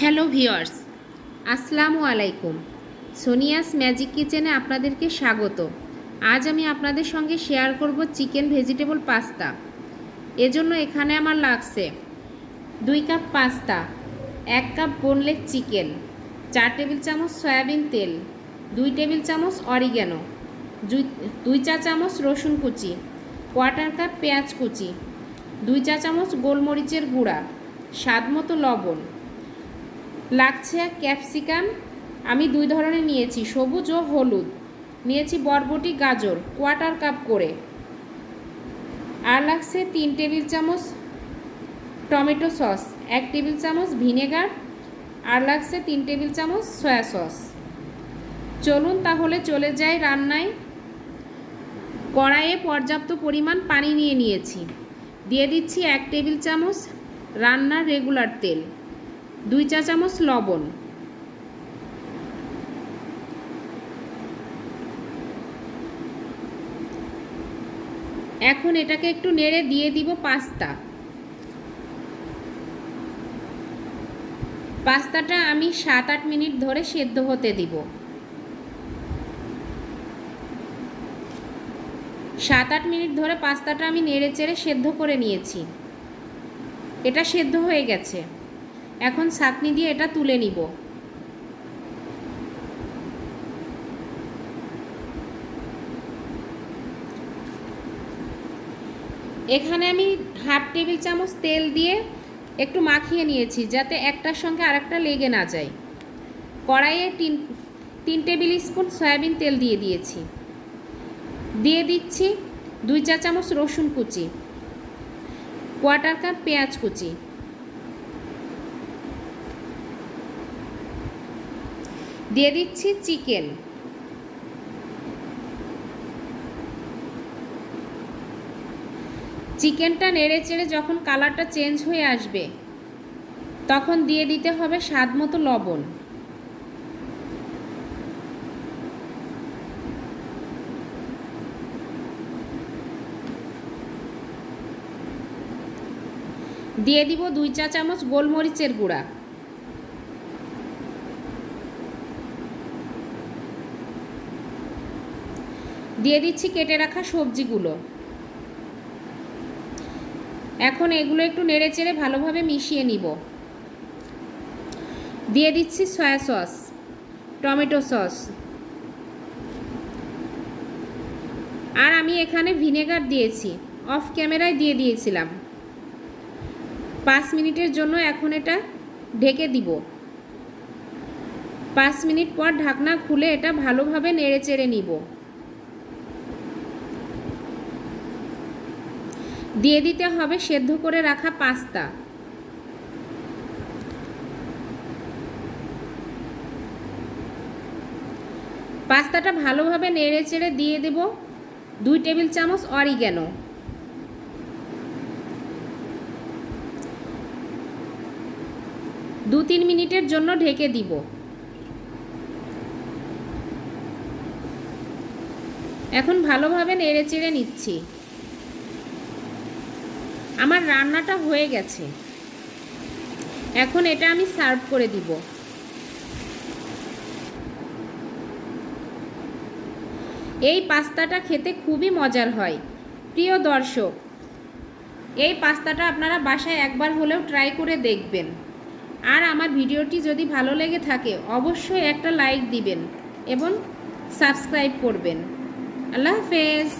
Hello viewers, আসসালামু আলাইকুম। Sonia's magic কিচেনে আপনাদেরকে স্বাগত। আজ আমি আপনাদের সঙ্গে শেয়ার করব চিকেন ভেজিটেবল পাস্তা। এজন্য এখানে আমার লাগছে 2 cup pasta, 1 cup boneless chicken, 4 table চামচ সয়াবিন তেল, 2 টেবিল চামচ অরিগ্যানো, 2 চা চামচ রসুন কুচি, 1/4 কাপ পেঁয়াজ কুচি, 2 চা চামচ গোলমরিচের গুঁড়া, স্বাদ মতো লবণ। লাগছে ক্যাপসিকাম, আমি 2 ধরনের নিয়েছি, সবুজ ও হলুদ। নিয়েছি বরবটি, গাজর 1/4 কাপ করে। আর লাগছে 3 টেবিল চামচ টমেটো সস, 1 টেবিল চামচ ভিনেগার, আর লাগছে 3 টেবিল চামচ সয়া সস। চলুন তাহলে চলে যাই রান্নায়। কড়াইয়ে পর্যাপ্ত পরিমাণ পানি নিয়েছি। দিয়ে দিচ্ছি 1 টেবিল চামচ রান্নার রেগুলার তেল, 2 চা চামচ লবণ, এখন এটাকে একটু নেড়ে দিয়ে দিব পাস্তাটা আমি 7-8 মিনিট ধরে সেদ্ধ হতে দিব। 7-8 মিনিট ধরে পাস্তাটা আমি নেড়ে চেড়ে সেদ্ধ করে নিয়েছি। এটা সেদ্ধ হয়ে গেছে। এখন ছাঁকনি দিয়ে এটা তুলে নিব। এখানে আমি 1/2 টেবিল চামচ তেল দিয়ে একটু মাখিয়ে নিয়েছি, যাতে একটার সঙ্গে আরেকটা লেগে না যায়। কড়াইয়ে 3 টেবিল স্পুন সয়াবিন তেল দিয়ে দিয়েছি। দিয়ে দিচ্ছি 2 চা চামচ রসুন কুচি, 1/4 কাপ পেঁয়াজ কুচি, দিয়ে দিচ্ছি চিকেন, চিকেনটা নেড়ে চেড়ে যখন কালারটা চেঞ্জ হয়ে আসবে তখন দিয়ে দিতে হবে স্বাদ মতো লবণ। দিয়ে দিব 2 চা চামচ গোলমরিচের গুঁড়া, দিয়ে দিচ্ছি কেটে রাখা সবজিগুলো। এখন এগুলো একটু নেড়ে চেড়ে ভালোভাবে মিশিয়ে নিব। দিয়ে দিচ্ছি সয়া সস, টমেটো সস, আর আমি এখানে ভিনেগার দিয়েছি, অফ ক্যামেরায় দিয়ে দিয়েছিলাম। 5 মিনিটের জন্য এখন এটা ঢেকে দিব। 5 মিনিট পর ঢাকনা খুলে এটা ভালোভাবে নেড়ে চেড়ে নিব। দিয়ে দিতে হবে সেদ্ধ করে রাখা পাস্তা। পাস্তাটা ভালোভাবে নেড়ে চেড়ে দিয়ে দেব 2 টেবিল চামচ অরিগ্যানো, 2-3 মিনিটের জন্য ঢেকে দিব। এখন ভালোভাবে নেড়ে চেড়ে নিচ্ছি। আমার রান্নাটা হয়ে গেছে। এখন এটা আমি সার্ভ করে দিব। এই পাস্তাটা খেতে খুবই মজার হয়। প্রিয় দর্শক, এই পাস্তাটা আপনারা বাসায় একবার হলেও ট্রাই করে দেখবেন। আর আমার ভিডিওটি যদি ভালো লেগে থাকে অবশ্যই একটা লাইক দিবেন এবং সাবস্ক্রাইব করবেন। আল্লাহ হাফেজ।